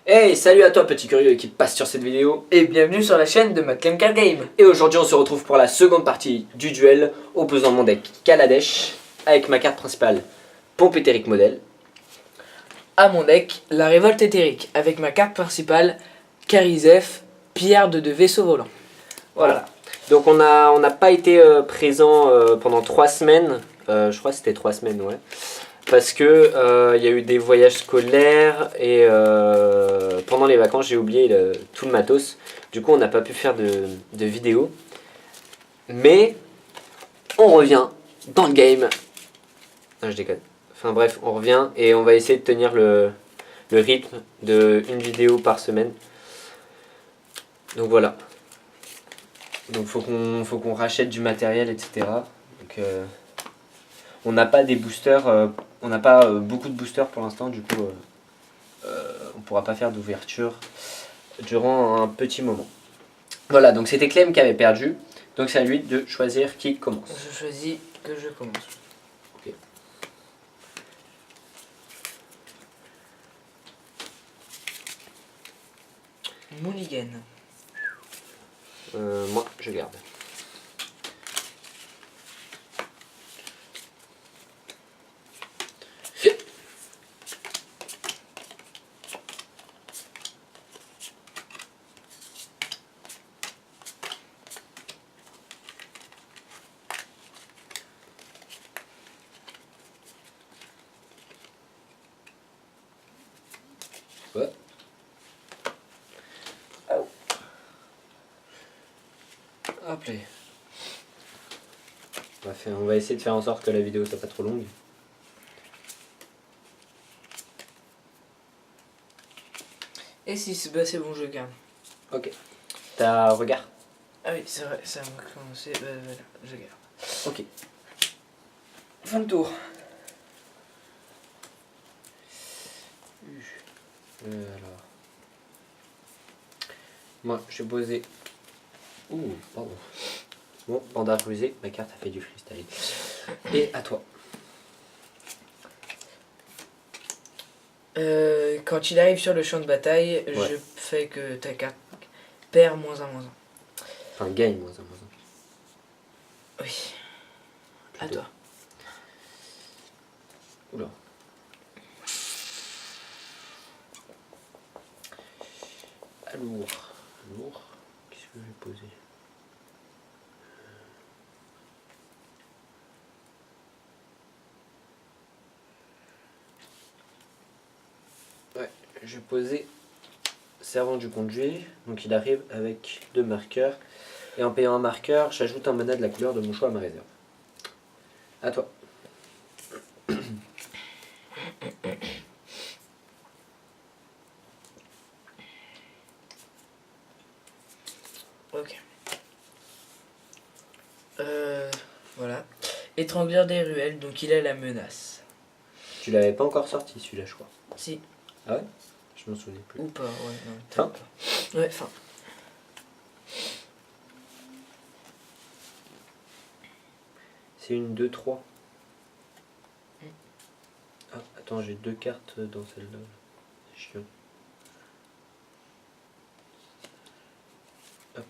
Hey, salut à toi petit curieux qui passe sur cette vidéo. Et bienvenue sur la chaîne de Matcam Car Game. Et aujourd'hui on se retrouve pour la seconde partie du duel opposant mon deck Kaladesh avec ma carte principale Pompe éthérique modèle. À mon deck, la révolte éthérique, avec ma carte principale, Karizef, pierre de 2 vaisseaux volants. Voilà. Donc on n'a pas été présent pendant 3 semaines. Je crois que c'était 3 semaines, ouais. Parce que il y a eu des voyages scolaires et pendant les vacances j'ai oublié tout le matos. Du coup on n'a pas pu faire de vidéo. Mais on revient dans le game. Ah, je déconne. Enfin bref, on revient et on va essayer de tenir le rythme de une vidéo par semaine. Donc voilà. Donc faut qu'on rachète du matériel, etc. Donc on n'a pas des boosters, on n'a pas beaucoup de boosters pour l'instant, du coup on pourra pas faire d'ouverture durant un petit moment. Voilà, donc c'était Clem qui avait perdu, donc c'est à lui de choisir qui commence. Je choisis que je commence. Ok. Mulligan. Moi je garde. Ouais. Oh. Hop là. On va essayer de faire en sorte que la vidéo soit pas trop longue. Et si c'est c'est bon, je garde. Ok. T'as regard. Ah oui, c'est vrai, ça va commencer. Voilà, je garde. Ok. Fin de tour. Alors. Moi, je vais poser. Ouh, pardon. Bon, panda rusé, ma carte a fait du freestyle. Et à toi. Quand il arrive sur le champ de bataille, Ouais. je fais que ta carte perd -1/-1. Enfin, gagne, moins un. Oui. À toi. Oula. Alors. Qu'est-ce que je vais poser? Ouais, je vais poser Servant du conduit. Donc il arrive avec 2 marqueurs. Et en payant un marqueur, j'ajoute un mana de la couleur de mon choix à ma réserve. À toi. Ok. Voilà. Étrangleur des ruelles, donc il a la menace. Tu l'avais pas encore sorti celui-là, je crois. Si. Ah ouais? Je m'en souvenais plus. Ou pas, ouais, non. Fin. Ouais, fin. C'est une 2-3. Ah, attends, j'ai 2 cartes dans celle-là. C'est chiant. Hop.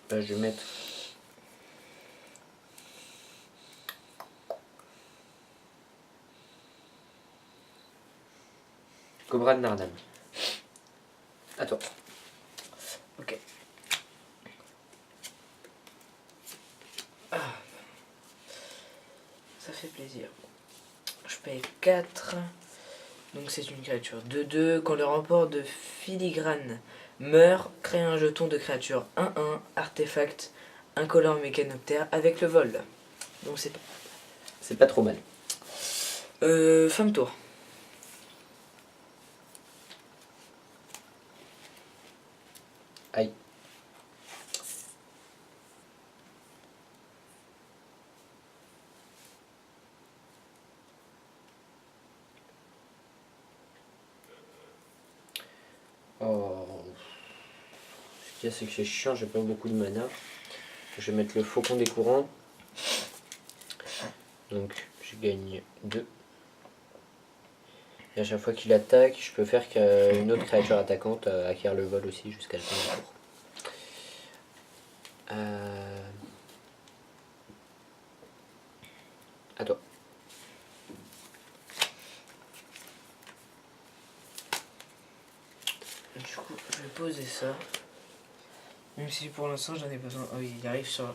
Bah, je vais mettre. Cobra de Nardam. À toi. Ok. Ah. Ça fait plaisir. Je paye 4. Donc c'est une créature 2/2. Quand le remport de filigrane meurt, crée un jeton de créature 1/1, artefact, incolore mécanoptère avec le vol. Donc c'est pas. C'est pas trop mal. Fin de tour. Aïe. Oh. qu'il y a, c'est que c'est chiant, j'ai pas beaucoup de mana. Je vais mettre le faucon des courants. Donc je gagne 2. Et à chaque fois qu'il attaque, je peux faire qu'une autre créature attaquante acquiert le vol aussi jusqu'à la fin du tour. À toi. Du coup, je vais poser ça. Même si pour l'instant j'en ai besoin. Oh oui, il arrive sur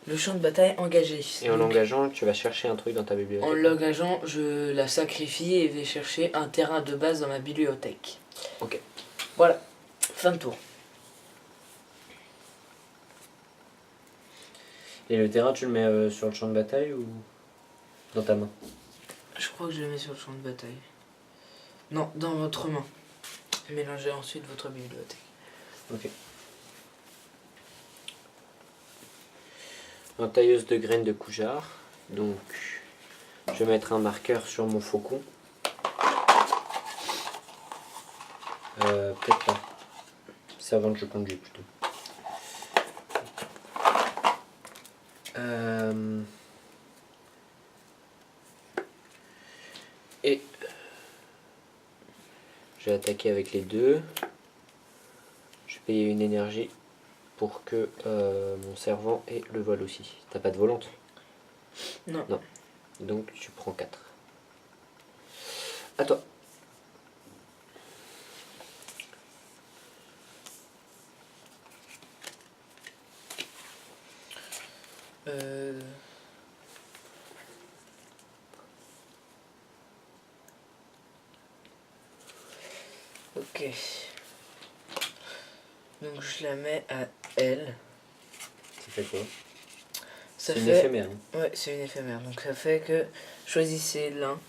le champ de bataille engagé. Et en Donc, l'engageant, tu vas chercher un truc dans ta en bibliothèque. l'engageant, je la sacrifie et vais chercher un terrain de base dans ma bibliothèque. Ok. Voilà, fin de tour. Et le terrain, tu le mets sur le champ de bataille ou dans ta main? Je crois que je le mets sur le champ de bataille. Non, dans votre main. Mélangez ensuite votre bibliothèque. Ok. Tailleuse de graines de Coujar. Donc, je vais mettre un marqueur sur mon faucon. Peut-être pas. C'est avant que je conduise plutôt. Et je vais attaquer avec les deux. Je vais payer une énergie pour que mon servant ait le vol aussi. T'as pas de volante? Non. Non. Donc tu prends 4. À toi. Ok. Donc je la mets à elle. Ça fait quoi? Ça C'est une fait... éphémère. Hein. Ouais, c'est une éphémère. Donc ça fait que choisissez l'un.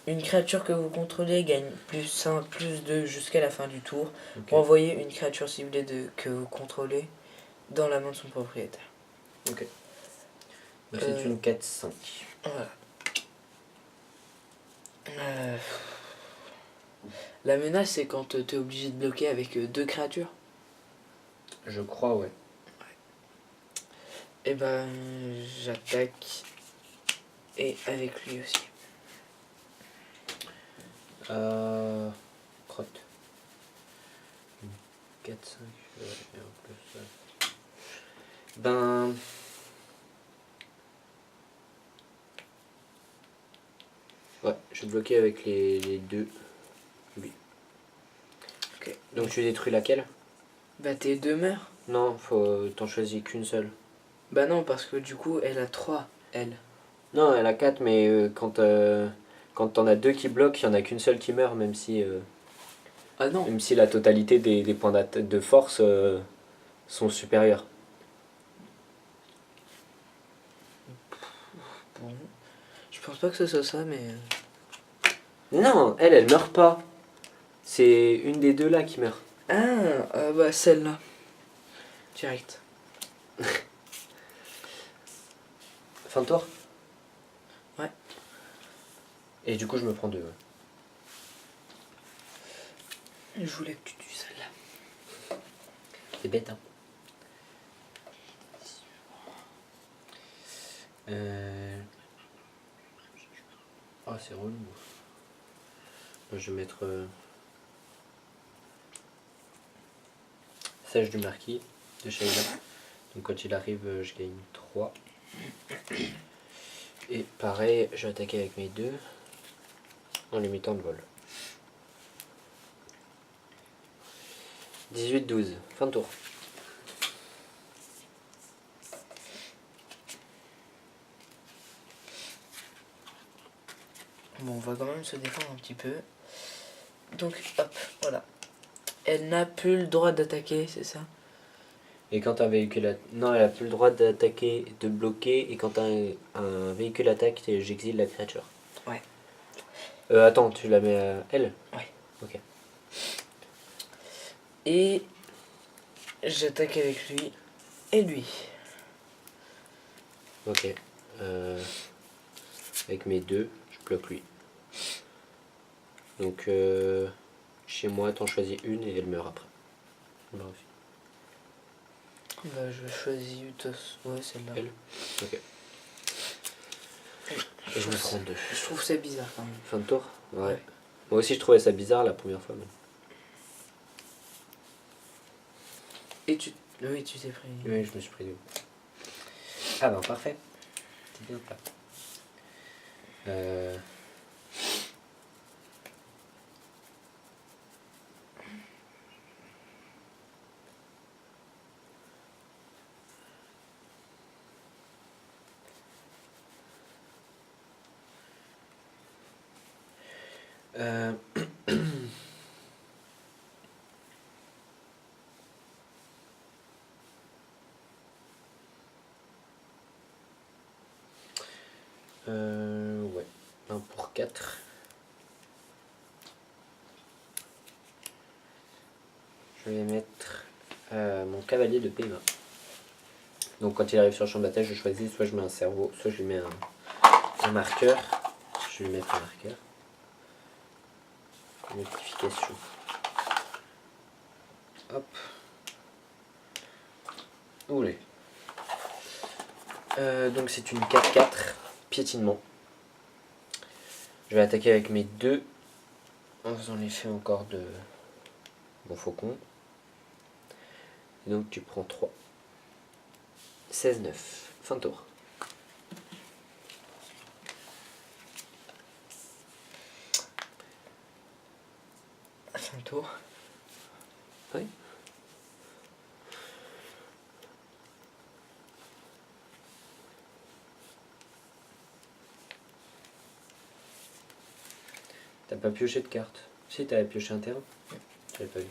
Une créature que vous contrôlez gagne plus 1, plus 2 jusqu'à la fin du tour. Ok. Renvoyez une créature ciblée que vous contrôlez dans la main de son propriétaire. Ok. Donc c'est une 4-5. Voilà. La menace, c'est quand t'es obligé de bloquer avec 2 créatures. Je crois, ouais. Et ben, j'attaque. Et avec lui aussi. Crotte. 4, 5, et en plus. Ben. Ouais, je vais bloquer avec les deux. Lui. Ok. Donc tu détruis laquelle? Bah, tes 2 meurent. Non, t'en choisis qu'une seule. Bah non, parce que du coup, elle a 3, elle. Non, elle a 4, mais quand t'en as 2 qui bloquent, il n'y en a qu'une seule qui meurt, Ah non. même si la totalité des points de force sont supérieurs. Bon. Je pense pas que ce soit ça, mais... Non, elle meurt pas. C'est une des deux là qui meurt. Ah, bah celle-là. Direct. Fin de tour? Ouais. Et du coup, je me prends 2. Ouais. Je voulais que tu tues celle-là. C'est bête, hein. Oh, c'est relou. Moi, je vais mettre Sage du Marquis de Shaila. Donc quand il arrive, je gagne 3. Et pareil, je vais attaquer avec mes 2 en limitant le vol. 18-12, fin de tour. Bon, on va quand même se défendre un petit peu. Donc, hop, voilà. Elle n'a plus le droit d'attaquer, c'est ça? Et quand un véhicule... Non, elle a plus le droit d'attaquer, de bloquer. Et quand un véhicule attaque, j'exile la créature. Ouais. Attends, tu la mets à elle? Ouais. Ok. Et j'attaque avec lui et lui. Ok. Avec mes 2, je bloque lui. Donc, chez moi, t'en choisis une et elle meurt après. Bah, je choisis Utos. Ouais, celle-là. Elle. Ok. Et je me prends 2. Je trouve ça bizarre quand même. Fin de tour. Ouais. Ouais. Moi aussi je trouvais ça bizarre la première fois. Mais... Et tu... Oui, tu t'es pris. Oui, je me suis pris 2. Ah bah parfait. C'est bien ça. Ouais. 1 pour 4. Je vais mettre mon cavalier de Pema. Donc quand il arrive sur le champ de bataille, je choisis soit je mets un cerveau, soit je lui mets un marqueur. Je vais lui mettre un marqueur. Notification. Hop. Oulé. Donc c'est une 4-4, piétinement. Je vais attaquer avec mes 2 en faisant l'effet encore de mon faucon. Et donc tu prends 3. 16-9. Fin de tour. Fin de tour. Oui. T'as pas pioché de carte. Si, t'avais pioché un terrain. J'avais pas vu.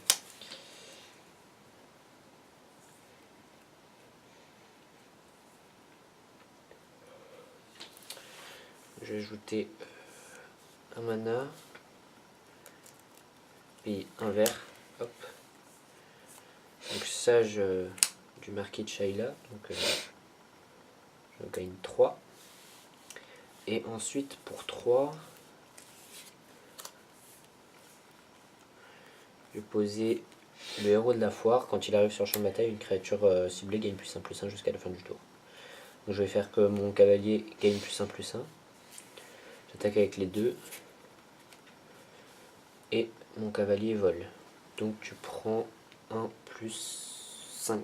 Je vais ajouter un mana. Puis un vert. Hop. Donc sage du marquis de Shaila. Donc je gagne 3. Et ensuite pour 3, je vais poser le héros de la foire. Quand il arrive sur le champ de bataille, une créature ciblée gagne +1/+1 jusqu'à la fin du tour. Donc je vais faire que mon cavalier gagne +1/+1. J'attaque avec les 2. Et mon cavalier vole. Donc tu prends 1 plus 5.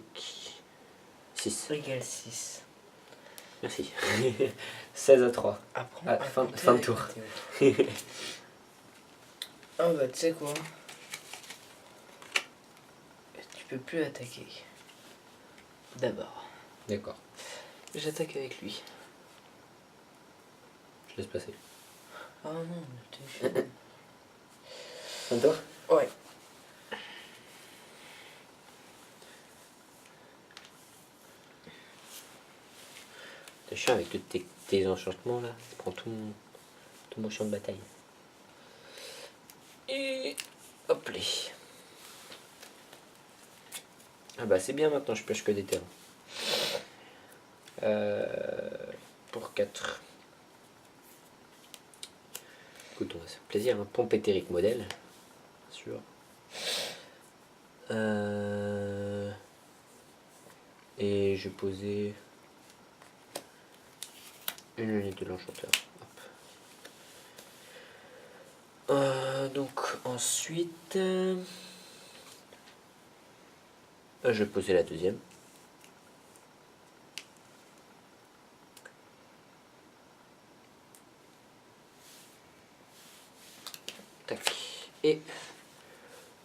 6. Égale 6. Merci. 16-3. Apprends Ah, à fin compter de tour. avec Théo. Ah bah tu sais quoi, tu peux plus attaquer. D'abord, D'accord. j'attaque avec lui. Je laisse passer. Ah non, t'es fini. Fin de tour. Ouais. T'es chiant avec tous tes enchantements là. Tu prends tout mon champ de bataille. Et hop là. Ah bah c'est bien maintenant, je pêche que des terrains. Pour 4. Écoute, on va se faire plaisir. Hein. Pompe éthérique modèle. Bien sûr. Et je vais poser une lunette de l'enchanteur. Donc ensuite, je vais poser la deuxième. Tac. Et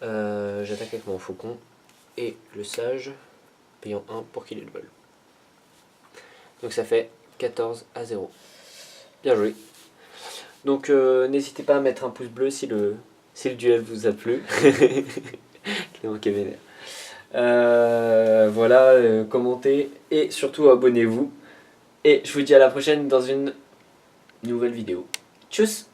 j'attaque avec mon faucon et le sage, payant 1 pour qu'il ait le vol. Donc ça fait 14-0. Bien joué. Donc n'hésitez pas à mettre un pouce bleu si le duel vous a plu. Clément Kéméner. Voilà, commentez et surtout abonnez-vous. Et je vous dis à la prochaine dans une nouvelle vidéo. Tchuss!